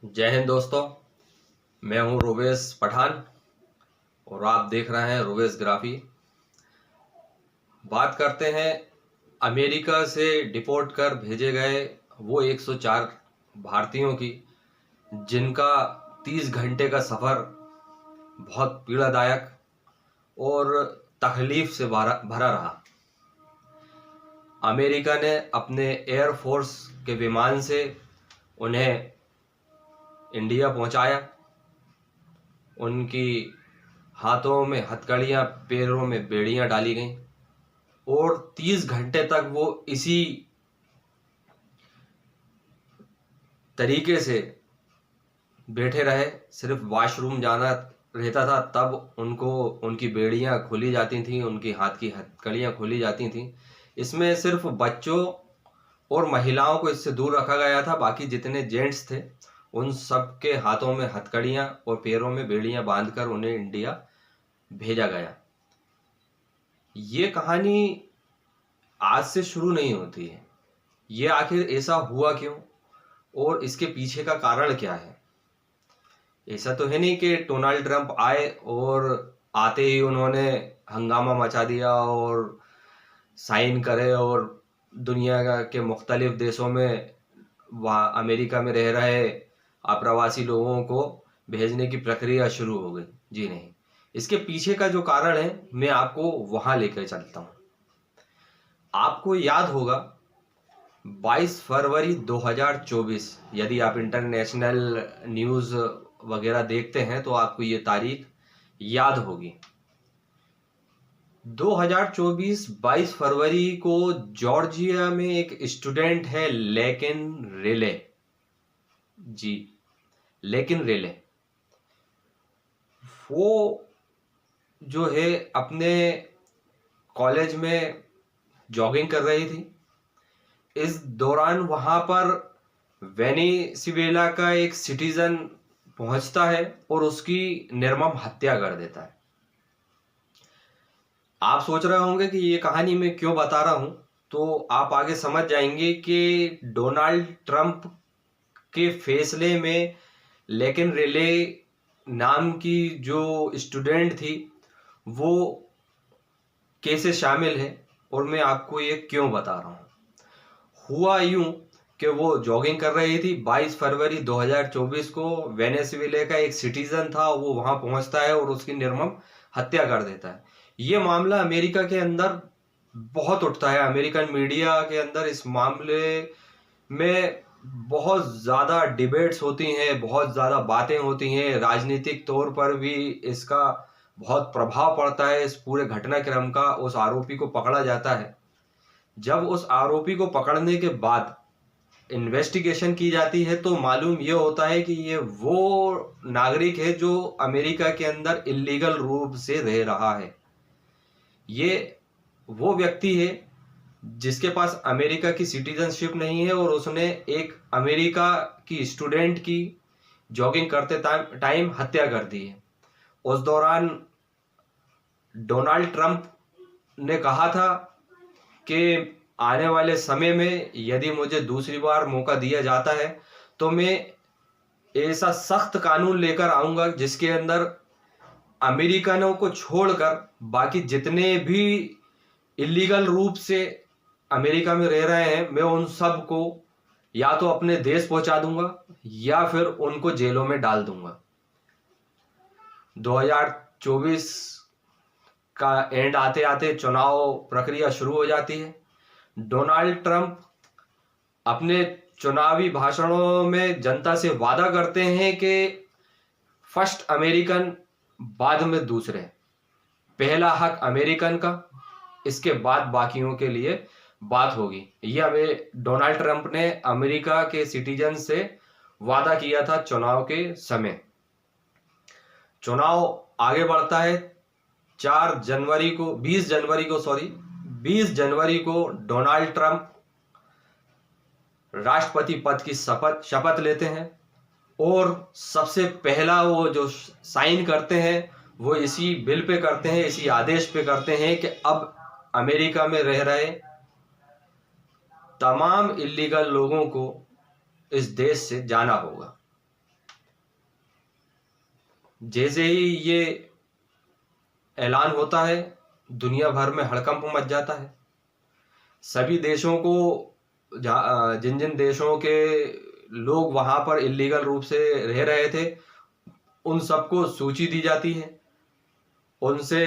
जय हिंद दोस्तों। मैं हूं रोवेश पठान और आप देख रहे हैं रोवेश ग्राफी। बात करते हैं अमेरिका से डिपोर्ट कर भेजे गए वो 104 भारतीयों की, जिनका 30 घंटे का सफ़र बहुत पीड़ादायक और तकलीफ से भरा भरा रहा। अमेरिका ने अपने एयरफोर्स के विमान से उन्हें इंडिया पहुंचाया। उनकी हाथों में हथकड़ियाँ, पैरों में बेड़ियाँ डाली गईं और 30 घंटे तक वो इसी तरीके से बैठे रहे। सिर्फ वॉशरूम जाना रहता था तब उनको उनकी बेड़ियाँ खोली जाती थीं, उनकी हाथ की हथकड़ियाँ खोली जाती थीं। इसमें सिर्फ बच्चों और महिलाओं को इससे दूर रखा गया था। बाकी जितने जेंट्स थे उन सब के हाथों में हथकड़ियाँ और पैरों में बेड़ियाँ बांधकर उन्हें इंडिया भेजा गया। ये कहानी आज से शुरू नहीं होती है। ये आखिर ऐसा हुआ क्यों और इसके पीछे का कारण क्या है? ऐसा तो है नहीं कि डोनाल्ड ट्रंप आए और आते ही उन्होंने हंगामा मचा दिया और साइन करे और दुनिया के मुख्तलिफ देशों में वहाँ अमेरिका में रह रहे अप्रवासी लोगों को भेजने की प्रक्रिया शुरू हो गई। जी नहीं, इसके पीछे का जो कारण है मैं आपको वहाँ लेकर चलता हूँ। आपको याद होगा 22 फरवरी 2024, यदि आप इंटरनेशनल न्यूज़ वगैरह देखते हैं तो आपको ये तारीख याद होगी। 2024 22 फरवरी को जॉर्जिया में एक स्टूडेंट है लेकिन रेले। जी, लेकिन रेले वो जो है अपने कॉलेज में जॉगिंग कर रही थी। इस दौरान वहां पर वेनेजुएला का एक सिटीजन पहुंचता है और उसकी निर्मम हत्या कर देता है। आप सोच रहे होंगे कि ये कहानी मैं क्यों बता रहा हूं, तो आप आगे समझ जाएंगे कि डोनाल्ड ट्रंप के फैसले में लेकिन रेले नाम की जो स्टूडेंट थी वो कैसे शामिल है और मैं आपको ये क्यों बता रहा हूँ। हुआ यूं कि वो जॉगिंग कर रही थी 22 फरवरी 2024 को। वेनेजुएला का एक सिटीजन था, वो वहां पहुंचता है और उसकी निर्मम हत्या कर देता है। ये मामला अमेरिका के अंदर बहुत उठता है। अमेरिकन मीडिया के अंदर इस मामले में बहुत ज़्यादा डिबेट्स होती हैं, बहुत ज़्यादा बातें होती हैं। राजनीतिक तौर पर भी इसका बहुत प्रभाव पड़ता है। इस पूरे घटनाक्रम का उस आरोपी को पकड़ा जाता है। जब उस आरोपी को पकड़ने के बाद इन्वेस्टिगेशन की जाती है तो मालूम यह होता है कि ये वो नागरिक है जो अमेरिका के अंदर इलीगल रूप से रह रहा है। ये वो व्यक्ति है जिसके पास अमेरिका की सिटीजनशिप नहीं है और उसने एक अमेरिका की स्टूडेंट की जॉगिंग करते टाइम हत्या कर दी है। उस दौरान डोनाल्ड ट्रंप ने कहा था कि आने वाले समय में यदि मुझे दूसरी बार मौका दिया जाता है तो मैं ऐसा सख्त कानून लेकर आऊंगा जिसके अंदर अमेरिकनों को छोड़कर बाकी जितने भी इलीगल रूप से अमेरिका में रह रहे हैं मैं उन सब को या तो अपने देश पहुंचा दूंगा या फिर उनको जेलों में डाल दूंगा। 2024 का एंड आते आते चुनाव प्रक्रिया शुरू हो जाती है। डोनाल्ड ट्रंप अपने चुनावी भाषणों में जनता से वादा करते हैं कि फर्स्ट अमेरिकन, बाद में दूसरे, पहला हक अमेरिकन का, इसके बाद बाकियों के लिए बात होगी। यह हमें डोनाल्ड ट्रंप ने अमेरिका के सिटीजन से वादा किया था चुनाव के समय। चुनाव आगे बढ़ता है। 20 जनवरी को डोनाल्ड ट्रंप राष्ट्रपति पद की शपथ लेते हैं और सबसे पहला वो जो साइन करते हैं वो इसी बिल पे करते हैं, इसी आदेश पे करते हैं कि अब अमेरिका में रह रहे तमाम इलीगल लोगों को इस देश से जाना होगा। जैसे ही ये ऐलान होता है, दुनिया भर में हड़कंप मच जाता है। सभी देशों को, जिन जिन देशों के लोग वहां पर इलीगल रूप से रह रहे थे, उन सबको सूची दी जाती है। उनसे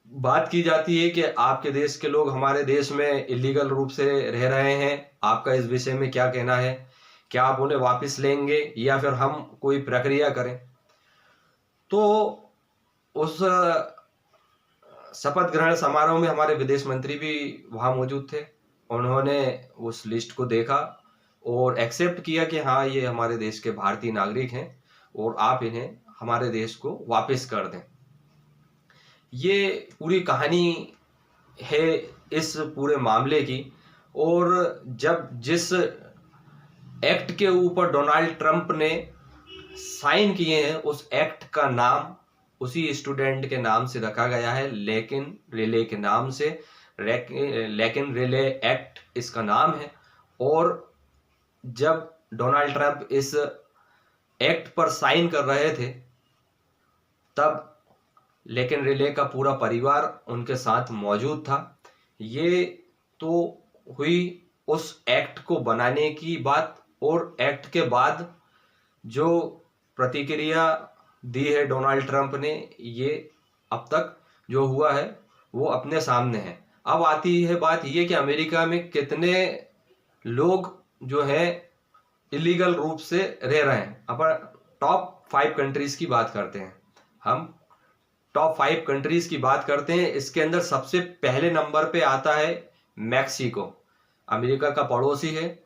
बात की जाती है कि आपके देश के लोग हमारे देश में इलीगल रूप से रह रहे हैं, आपका इस विषय में क्या कहना है, क्या आप उन्हें वापस लेंगे या फिर हम कोई प्रक्रिया करें। तो उस शपथ ग्रहण समारोह में हमारे विदेश मंत्री भी वहां मौजूद थे। उन्होंने उस लिस्ट को देखा और एक्सेप्ट किया कि हाँ, ये हमारे देश के भारतीय नागरिक हैं और आप इन्हें हमारे देश को वापस कर दें। ये पूरी कहानी है इस पूरे मामले की। और जब जिस एक्ट के ऊपर डोनाल्ड ट्रंप ने साइन किए हैं, उस एक्ट का नाम उसी स्टूडेंट के नाम से रखा गया है, लेकिन रिले के नाम से। लेकिन रिले एक्ट इसका नाम है। और जब डोनाल्ड ट्रंप इस एक्ट पर साइन कर रहे थे, तब लेकिन रिले का पूरा परिवार उनके साथ मौजूद था। ये तो हुई उस एक्ट को बनाने की बात। और एक्ट के बाद जो प्रतिक्रिया दी है डोनाल्ड ट्रंप ने, ये अब तक जो हुआ है वो अपने सामने है। अब आती है बात ये कि अमेरिका में कितने लोग जो है इलीगल रूप से रह रहे हैं। अपन टॉप 5 कंट्रीज की बात करते हैं। हम टॉप 5 कंट्रीज की बात करते हैं। इसके अंदर सबसे पहले नंबर पे आता है मैक्सिको। अमेरिका का पड़ोसी है।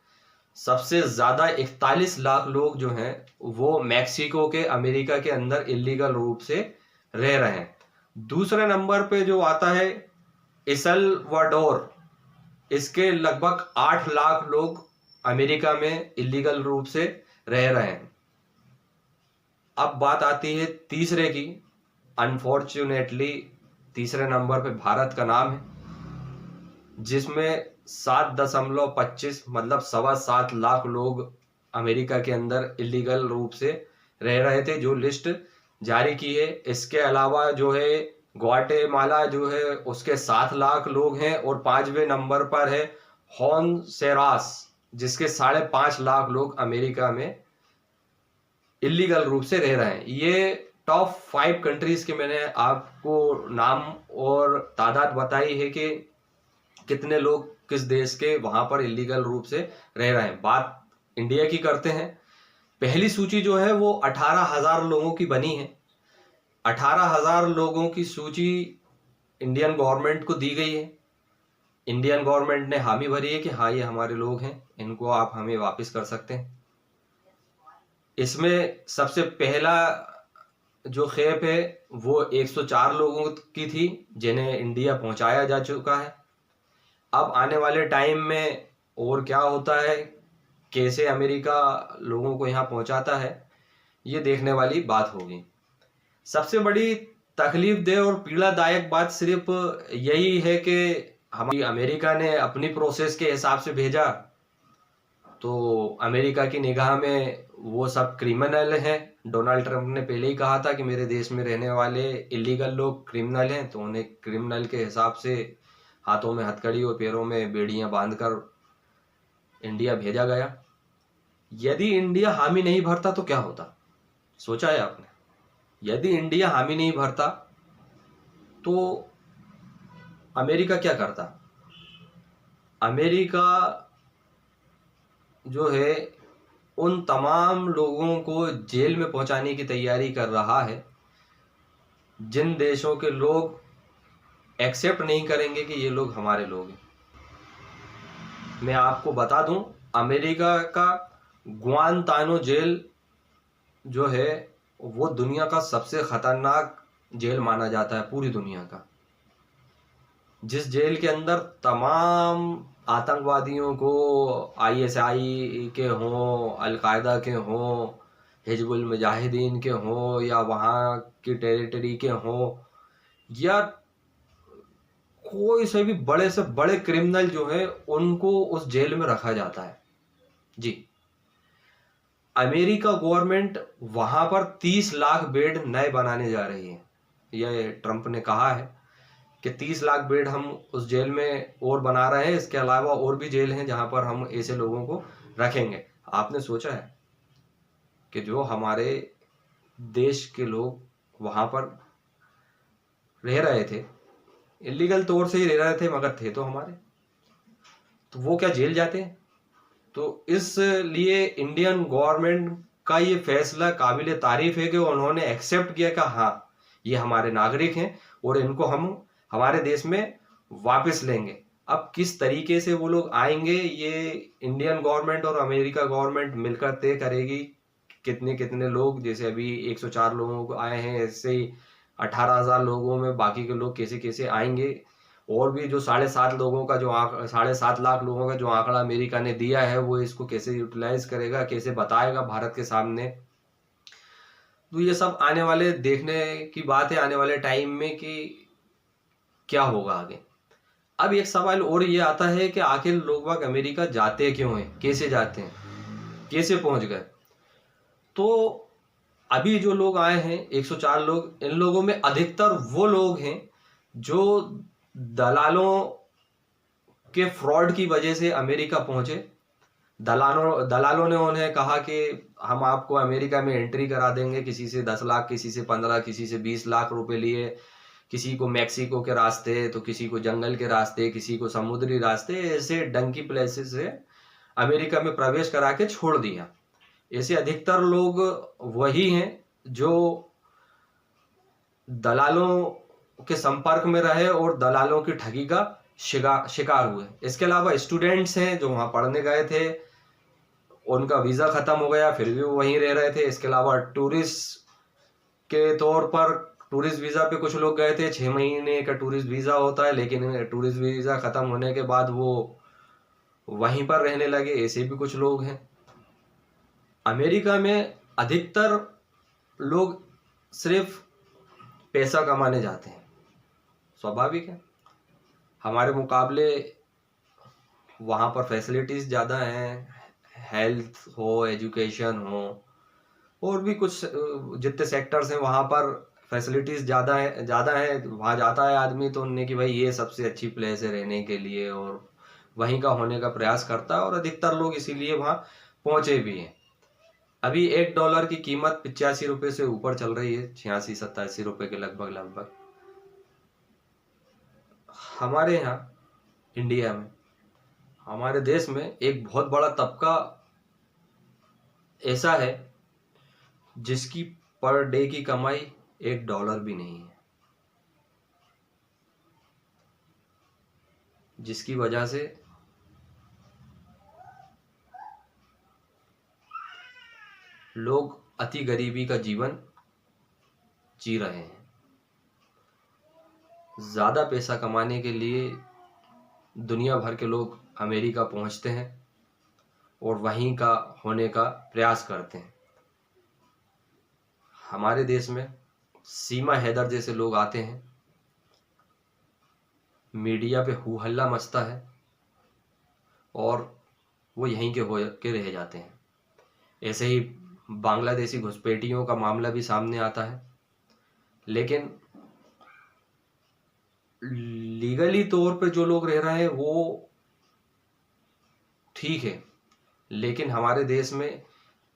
सबसे ज्यादा 41 लाख लोग जो हैं वो मैक्सिको के अमेरिका के अंदर इलीगल रूप से रह रहे हैं। दूसरे नंबर पे जो आता है एल सल्वाडोर। इसके लगभग 8 लाख लोग अमेरिका में इलीगल रूप से रह रहे हैं। अब बात आती है तीसरे की। अनफॉर्चुनेटली तीसरे नंबर पे भारत का नाम है, जिसमें 7.25 मतलब 7.25 लाख लोग अमेरिका के अंदर इलीगल रूप से रह रहे थे, जो लिस्ट जारी की है। इसके अलावा जो है ग्वाटेमाला जो है उसके 7 लाख लोग हैं। और 5वें नंबर पर है होंडुरास, जिसके 5.5 लाख लोग अमेरिका में इलीगल रूप से रह रहे हैं। ये टॉप 5 कंट्रीज के मैंने आपको नाम और तादाद बताई है कि कितने लोग किस देश के वहां पर इलीगल रूप से रह रहे हैं। बात इंडिया की करते हैं। पहली सूची जो है वो 18,000 लोगों की बनी है। 18,000 लोगों की सूची इंडियन गवर्नमेंट को दी गई है। इंडियन गवर्नमेंट ने हामी भरी है कि हाँ, ये हमारे लोग हैं, इनको आप हमें वापस कर सकते हैं। इसमें सबसे पहला जो खेप है वो 104 लोगों की थी, जिन्हें इंडिया पहुंचाया जा चुका है। अब आने वाले टाइम में और क्या होता है, कैसे अमेरिका लोगों को यहाँ पहुंचाता है, ये देखने वाली बात होगी। सबसे बड़ी तकलीफ दे और पीड़ादायक बात सिर्फ यही है कि हमारी अमेरिका ने अपनी प्रोसेस के हिसाब से भेजा, तो अमेरिका की निगाह में वो सब क्रिमिनल हैं। डोनाल्ड ट्रंप ने पहले ही कहा था कि मेरे देश में रहने वाले इलीगल लोग क्रिमिनल हैं, तो उन्हें क्रिमिनल के हिसाब से हाथों में हथकड़ी और पैरों में बेड़ियां बांधकर इंडिया भेजा गया। यदि इंडिया हामी नहीं भरता तो क्या होता, सोचा है आपने? यदि इंडिया हामी नहीं भरता तो अमेरिका क्या करता? अमेरिका जो है उन तमाम लोगों को जेल में पहुंचाने की तैयारी कर रहा है, जिन देशों के लोग एक्सेप्ट नहीं करेंगे कि ये लोग हमारे लोग हैं। मैं आपको बता दूं, अमेरिका का ग्वांतानो जेल जो है वो दुनिया का सबसे खतरनाक जेल माना जाता है, पूरी दुनिया का। जिस जेल के अंदर तमाम आतंकवादियों को, आईएसआई के हों, अलकायदा के हों, हिजबुल मुजाहिदीन के हों, या वहाँ की टेरिटरी के हों, या कोई से भी बड़े से बड़े क्रिमिनल जो है उनको उस जेल में रखा जाता है। जी, अमेरिका गवर्नमेंट वहां पर 30 लाख बेड नए बनाने जा रही है। यह ट्रंप ने कहा है कि 30 लाख बेड हम उस जेल में और बना रहे हैं, इसके अलावा और भी जेल हैं जहां पर हम ऐसे लोगों को रखेंगे। आपने सोचा है कि जो हमारे देश के लोग वहां पर रह रहे थे, इलीगल तौर से ही रह रहे थे मगर थे तो हमारे, तो वो क्या जेल जाते हैं? तो इसलिए इंडियन गवर्नमेंट का ये फैसला काबिल तारीफ है कि उन्होंने एक्सेप्ट किया कि हाँ ये हमारे नागरिक हैं और इनको हम हमारे देश में वापस लेंगे। अब किस तरीके से वो लोग आएंगे ये इंडियन गवर्नमेंट और अमेरिका गवर्नमेंट मिलकर तय करेगी। कितने कितने लोग, जैसे अभी 104 लोगों को आए हैं, ऐसे ही 18,000 लोगों में बाकी के लोग कैसे कैसे आएंगे। और भी जो 7.5 लोगों का जो 7.5 लाख लोगों का जो आंकड़ा अमेरिका ने दिया है, वो इसको कैसे यूटिलाइज करेगा, कैसे बताएगा भारत के सामने। तो ये सब आने वाले देखने की बात है, आने वाले टाइम में कि क्या होगा आगे। अब एक सवाल और ये आता है कि आखिर लोग बाग अमेरिका जाते क्यों हैं, कैसे जाते हैं, कैसे पहुंच गए। तो अभी जो लोग आए हैं 104 लोग, इन लोगों में अधिकतर वो लोग हैं जो दलालों के फ्रॉड की वजह से अमेरिका पहुंचे। दलालों ने उन्हें कहा कि हम आपको अमेरिका में एंट्री करा देंगे, किसी से 10 लाख, किसी से 15, किसी से 20 लाख रुपए लिए, किसी को मैक्सिको के रास्ते, तो किसी को जंगल के रास्ते, किसी को समुद्री रास्ते, ऐसे डंकी प्लेसेस से अमेरिका में प्रवेश करा के छोड़ दिया। ऐसे अधिकतर लोग वही हैं जो दलालों के संपर्क में रहे और दलालों की ठगी का शिकार हुए। इसके अलावा स्टूडेंट्स हैं जो वहां पढ़ने गए थे, उनका वीजा खत्म हो गया, फिर भी वो वहीं रह रहे थे। इसके अलावा टूरिस्ट के तौर पर टूरिस्ट वीजा पे कुछ लोग गए थे, 6 महीने का टूरिस्ट वीजा होता है, लेकिन टूरिस्ट वीजा खत्म होने के बाद वो वहीं पर रहने लगे। ऐसे भी कुछ लोग हैं। अमेरिका में अधिकतर लोग सिर्फ पैसा कमाने जाते हैं, स्वाभाविक है। हमारे मुकाबले वहाँ पर फैसिलिटीज ज़्यादा हैं, हेल्थ हो, एजुकेशन हो, और भी कुछ जितने सेक्टर्स हैं वहाँ पर फैसिलिटीज ज़्यादा है। वहाँ जाता है आदमी तो उनने कि भाई ये सबसे अच्छी प्लेस है रहने के लिए, और वहीं का होने का प्रयास करता है, और अधिकतर लोग इसीलिए वहाँ पहुँचे भी हैं। अभी $1 की कीमत 85 रुपये से ऊपर चल रही है, 86-87 रुपये के लगभग। हमारे यहाँ इंडिया में, हमारे देश में एक बहुत बड़ा तबका ऐसा है जिसकी पर डे की कमाई $1 भी नहीं है, जिसकी वजह से लोग अति गरीबी का जीवन जी रहे हैं। ज़्यादा पैसा कमाने के लिए दुनिया भर के लोग अमेरिका पहुंचते हैं और वहीं का होने का प्रयास करते हैं। हमारे देश में सीमा हैदर जैसे लोग आते हैं, मीडिया पे हू हल्ला मचता है और वो यहीं के हो के रह जाते हैं। ऐसे ही बांग्लादेशी घुसपैठियों का मामला भी सामने आता है, लेकिन लीगली तौर पे जो लोग रह रहे हैं वो ठीक है, लेकिन हमारे देश में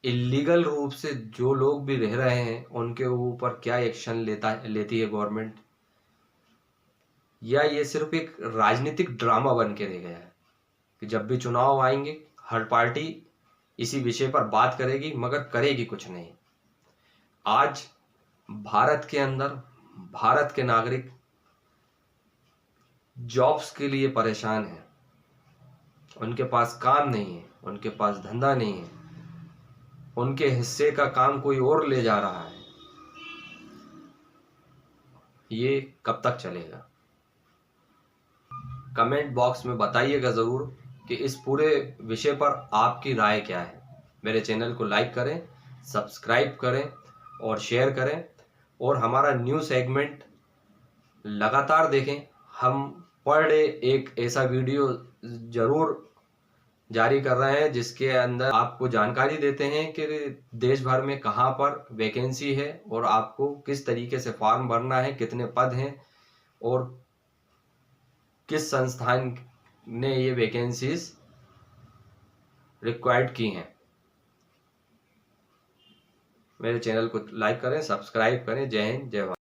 इलीगल रूप से जो लोग भी रह रहे हैं उनके ऊपर क्या एक्शन लेती है गवर्नमेंट, या ये सिर्फ एक राजनीतिक ड्रामा बन के रह गया है कि जब भी चुनाव आएंगे हर पार्टी इसी विषय पर बात करेगी मगर करेगी कुछ नहीं। आज भारत के अंदर भारत के नागरिक जॉब्स के लिए परेशान हैं, उनके पास काम नहीं है, उनके पास धंधा नहीं है, उनके हिस्से का काम कोई और ले जा रहा है। ये कब तक चलेगा? कमेंट बॉक्स में बताइएगा ज़रूर कि इस पूरे विषय पर आपकी राय क्या है। मेरे चैनल को लाइक करें, सब्सक्राइब करें और शेयर करें, और हमारा न्यू सेगमेंट लगातार देखें। हम पर डे एक ऐसा वीडियो ज़रूर जारी कर रहे हैं, जिसके अंदर आपको जानकारी देते हैं कि देश भर में कहाँ पर वैकेंसी है और आपको किस तरीके से फॉर्म भरना है, कितने पद हैं और किस संस्थान ने ये वैकेंसीज रिक्वायर्ड की हैं। मेरे चैनल को लाइक करें, सब्सक्राइब करें। जय हिंद, जय भारत।